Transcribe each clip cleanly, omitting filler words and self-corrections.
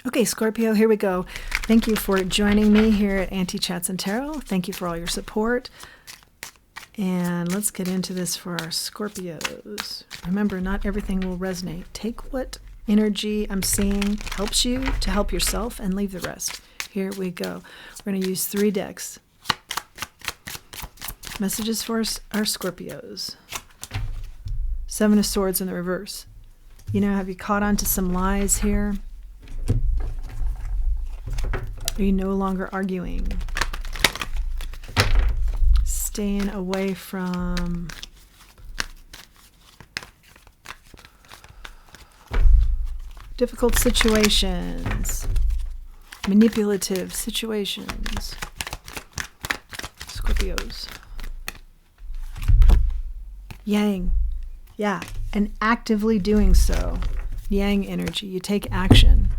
Okay, Scorpio, here we go. Thank you for joining me here at Auntie Chats and Tarot. Thank you for all your support. And let's get into this for our Scorpios. Remember, not everything will resonate. Take what energy I'm seeing helps you to help yourself and leave the rest. Here we go. We're going to use 3 decks. Messages for our Scorpios. 7 of Swords in the reverse. You know, have you caught on to some lies here? Are you no longer arguing? Staying away from difficult situations, manipulative situations. Scorpios. Yang. Yeah, and actively doing so. Yang energy. You take action.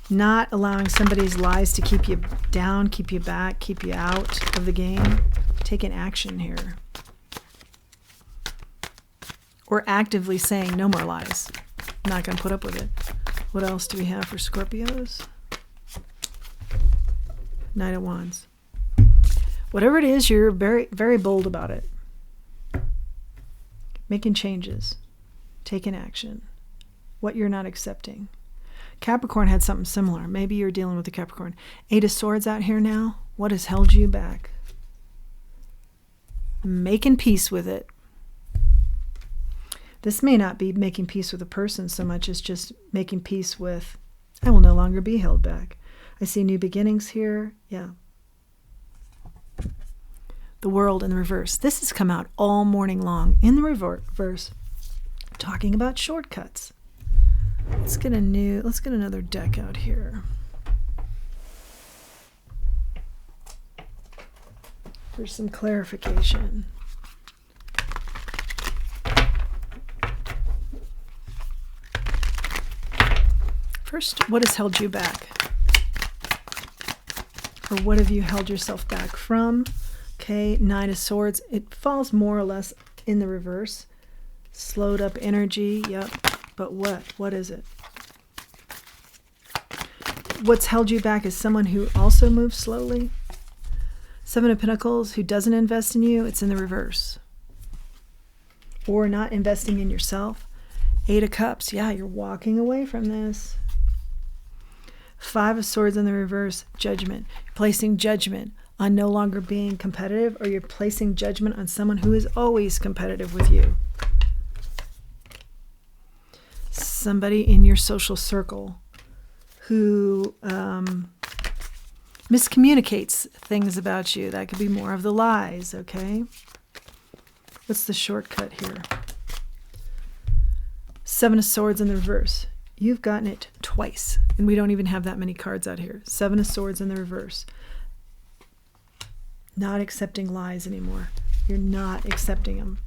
Not allowing somebody's lies to keep you down, keep you back, keep you out of the game. Taking action here. Or actively saying no more lies. I'm not going to put up with it. What else do we have for Scorpios? Knight of Wands. Whatever it is, you're very, very bold about it. Making changes. Taking action. What you're not accepting. Capricorn had something similar. Maybe you're dealing with the Capricorn. 8 of Swords out here now. What has held you back? Making peace with it. This may not be making peace with a person so much as just making peace with, I will no longer be held back. I see new beginnings here. Yeah. The World in the reverse. This has come out all morning long in the reverse, talking about shortcuts. Let's get another deck out here. For some clarification. First, what has held you back? Or what have you held yourself back from? Okay, 9 of Swords. It falls more or less in the reverse. Slowed up energy, yep. But what? What is it? What's held you back is someone who also moves slowly. 7 of Pentacles, who doesn't invest in you, it's in the reverse. Or not investing in yourself. 8 of Cups, yeah, you're walking away from this. 5 of Swords in the reverse, Judgment. You're placing judgment on no longer being competitive, or you're placing judgment on someone who is always competitive with you. Somebody in your social circle who miscommunicates things about you. That could be more of the lies, okay? What's the shortcut here? 7 of Swords in the reverse. You've gotten it twice, and we don't even have that many cards out here. 7 of Swords in the reverse. Not accepting lies anymore. You're not accepting them.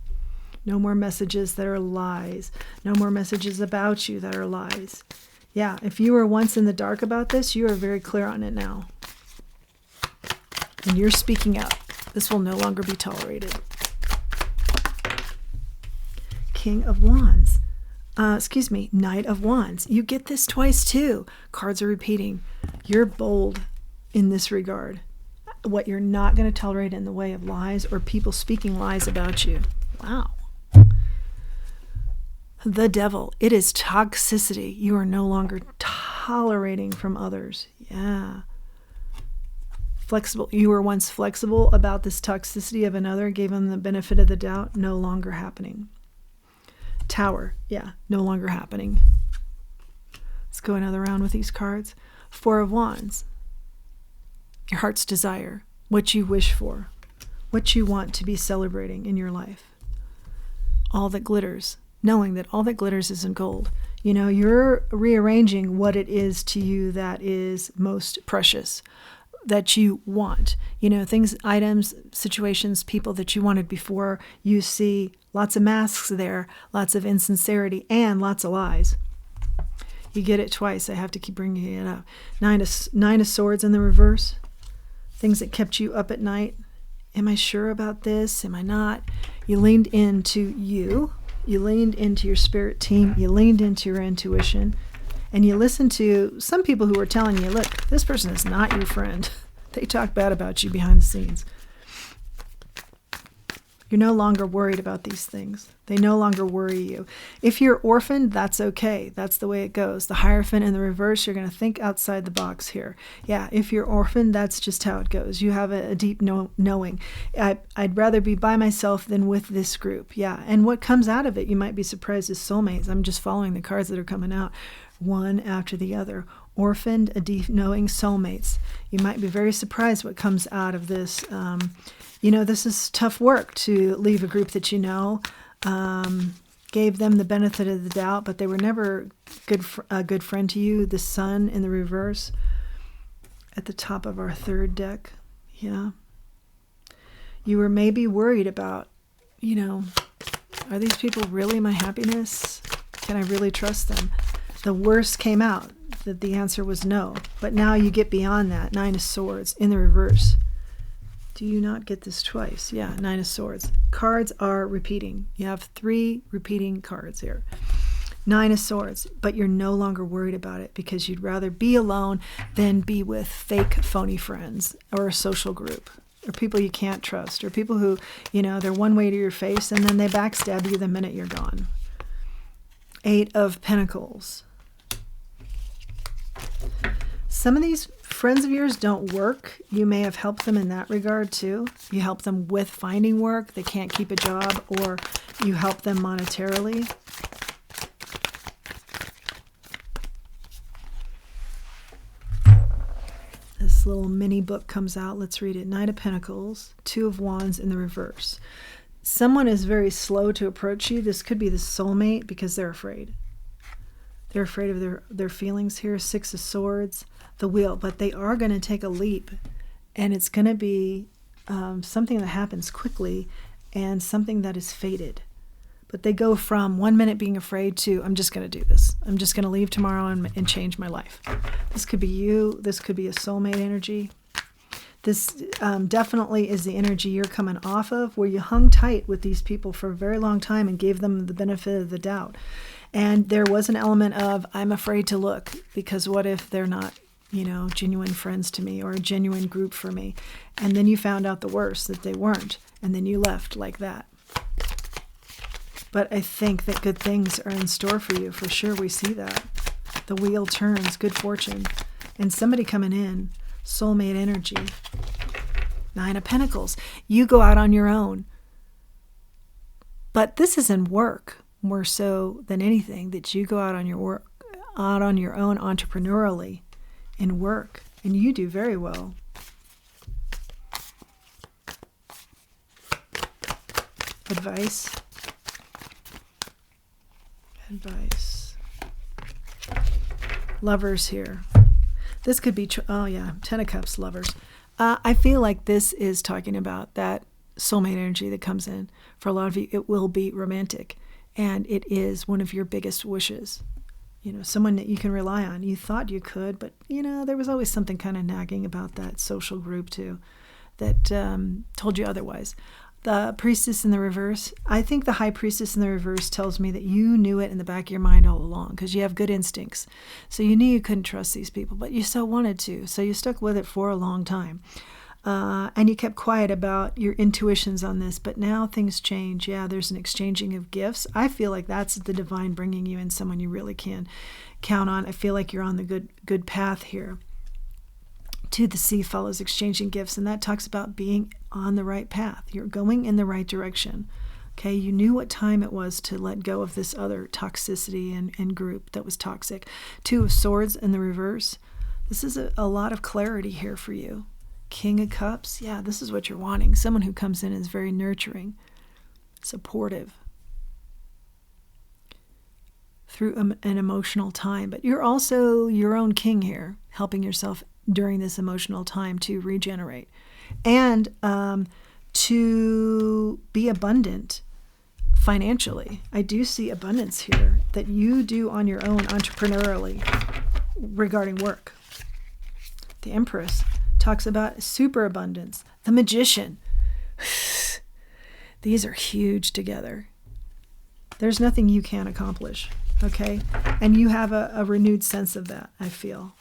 No more messages that are lies. No more messages about you that are lies. Yeah, if you were once in the dark about this, you are very clear on it now. And you're speaking up. This will no longer be tolerated. King of Wands. Knight of Wands. You get this twice too. Cards are repeating. You're bold in this regard. What you're not going to tolerate in the way of lies or people speaking lies about you. Wow. The Devil. It is toxicity. You are no longer tolerating from others. Yeah. Flexible. You were once flexible about this toxicity of another, gave them the benefit of the doubt. No longer happening. Tower. Yeah, no longer happening. Let's go another round with these cards. 4 of Wands. Your heart's desire. What you wish for. What you want to be celebrating in your life. All that glitters. Knowing that all that glitters isn't gold. You know, you're rearranging what it is to you that is most precious, that you want. You know, things, items, situations, people that you wanted before. You see lots of masks there, lots of insincerity, and lots of lies. You get it twice. I have to keep bringing it up. 9 of Swords in the reverse. Things that kept you up at night. Am I sure about this? Am I not? You leaned into you. You leaned into your spirit team. You leaned into your intuition. And you listen to some people who are telling you, look, this person is not your friend. They talk bad about you behind the scenes. You're no longer worried about these things. They no longer worry you. If you're orphaned, that's okay. That's the way it goes. The Hierophant in the reverse, you're going to think outside the box here. Yeah, if you're orphaned, that's just how it goes. You have a deep knowing. I'd rather be by myself than with this group. Yeah, and what comes out of it, you might be surprised, is soulmates. I'm just following the cards that are coming out, one after the other. Orphaned, a deep knowing, soulmates. You might be very surprised what comes out of this. This is tough work to leave a group that you know, gave them the benefit of the doubt, but they were never a good friend to you. The Sun in the reverse at the top of our third deck. Yeah. You were maybe worried about, are these people really my happiness? Can I really trust them? The worst came out, that the answer was no. But now you get beyond that. 9 of Swords in the reverse. Do you not get this twice? Yeah, 9 of Swords. Cards are repeating. You have 3 repeating cards here. 9 of Swords, but you're no longer worried about it because you'd rather be alone than be with fake, phony friends or a social group or people you can't trust or people who, they're one way to your face and then they backstab you the minute you're gone. 8 of Pentacles. Some of these friends of yours don't work. You may have helped them in that regard too. You help them with finding work. They can't keep a job, or you help them monetarily. This little mini book comes out. Let's read it. 9 of Pentacles, 2 of Wands in the reverse. Someone is very slow to approach you. This could be the soulmate because they're afraid. They're afraid of their feelings here. 6 of Swords, the Wheel. But they are going to take a leap. And it's going to be something that happens quickly and something that is fated. But they go from 1 minute being afraid to, I'm just going to do this. I'm just going to leave tomorrow and change my life. This could be you. This could be a soulmate energy. This definitely is the energy you're coming off of, where you hung tight with these people for a very long time and gave them the benefit of the doubt. And there was an element of, I'm afraid to look, because what if they're not, genuine friends to me or a genuine group for me? And then you found out the worst, that they weren't. And then you left like that. But I think that good things are in store for you. For sure, we see that. The wheel turns, good fortune. And somebody coming in, soulmate energy. 9 of Pentacles. You go out on your own. But this is in work more so than anything, that you go out on your own entrepreneurially in work, and you do very well. Advice. Lovers here. This could be, 10 of Cups, Lovers. I feel like this is talking about that soulmate energy that comes in. For a lot of you, it will be romantic. And it is one of your biggest wishes. Someone that you can rely on. You thought you could, but, there was always something kind of nagging about that social group too that told you otherwise. The Priestess in the reverse. I think the High Priestess in the reverse tells me that you knew it in the back of your mind all along because you have good instincts. So you knew you couldn't trust these people, but you so wanted to. So you stuck with it for a long time. And you kept quiet about your intuitions on this, but now things change. Yeah, there's an exchanging of gifts. I feel like that's the divine bringing you in someone you really can count on. I feel like you're on the good path here. To the Sea follows exchanging gifts, and that talks about being on the right path. You're going in the right direction. Okay, you knew what time it was to let go of this other toxicity and group that was toxic. 2 of Swords in the reverse. This is a lot of clarity here for you. King of Cups, yeah, this is what you're wanting. Someone who comes in and is very nurturing, supportive through an emotional time. But you're also your own king here, helping yourself during this emotional time to regenerate and to be abundant financially. I do see abundance here that you do on your own entrepreneurially regarding work. The Empress talks about superabundance. The Magician. These are huge together. There's nothing you can't accomplish. Okay? And you have a renewed sense of that, I feel.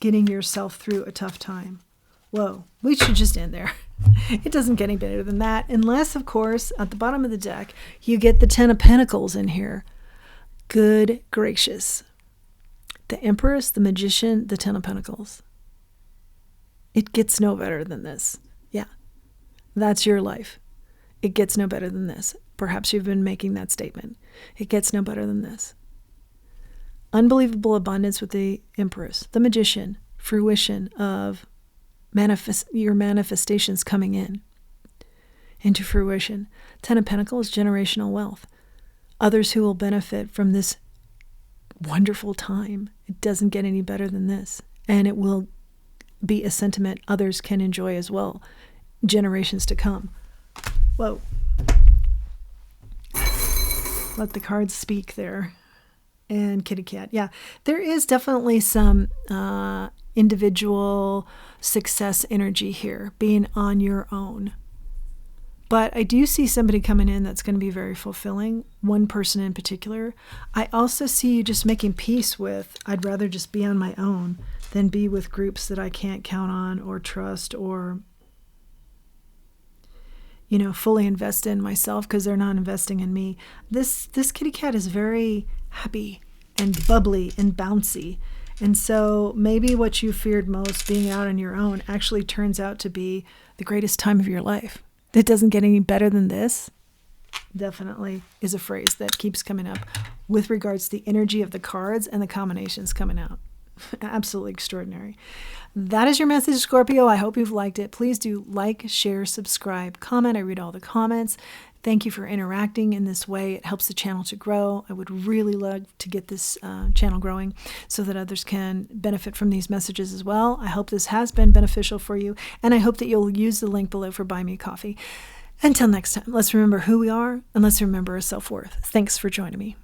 Getting yourself through a tough time. Whoa, we should just end there. It doesn't get any better than that. Unless, of course, at the bottom of the deck, you get the 10 of Pentacles in here. Good gracious. The Empress, the Magician, the 10 of Pentacles. It gets no better than this. Yeah, that's your life. It gets no better than this. Perhaps you've been making that statement. It gets no better than this. Unbelievable abundance with the Empress, the Magician, fruition of your manifestations coming into fruition. 10 of Pentacles, generational wealth. Others who will benefit from this wonderful time. It doesn't get any better than this. And it will be a sentiment others can enjoy as well, generations to come. Whoa. Let the cards speak there. And kitty cat. Yeah, there is definitely some individual success energy here, being on your own. But I do see somebody coming in that's going to be very fulfilling, one person in particular. I also see you just making peace with, I'd rather just be on my own than be with groups that I can't count on or trust or, fully invest in myself because they're not investing in me. This kitty cat is very happy and bubbly and bouncy. And so maybe what you feared most, being out on your own, actually turns out to be the greatest time of your life. It doesn't get any better than this. Definitely is a phrase that keeps coming up with regards to the energy of the cards and the combinations coming out. Absolutely extraordinary. That is your message, Scorpio. I hope you've liked it. Please do like, share, subscribe, comment. I read all the comments. Thank you for interacting in this way. It helps the channel to grow. I would really love to get this channel growing so that others can benefit from these messages as well. I hope this has been beneficial for you, and I hope that you'll use the link below for Buy Me a Coffee. Until next time, let's remember who we are, and let's remember our self-worth. Thanks for joining me.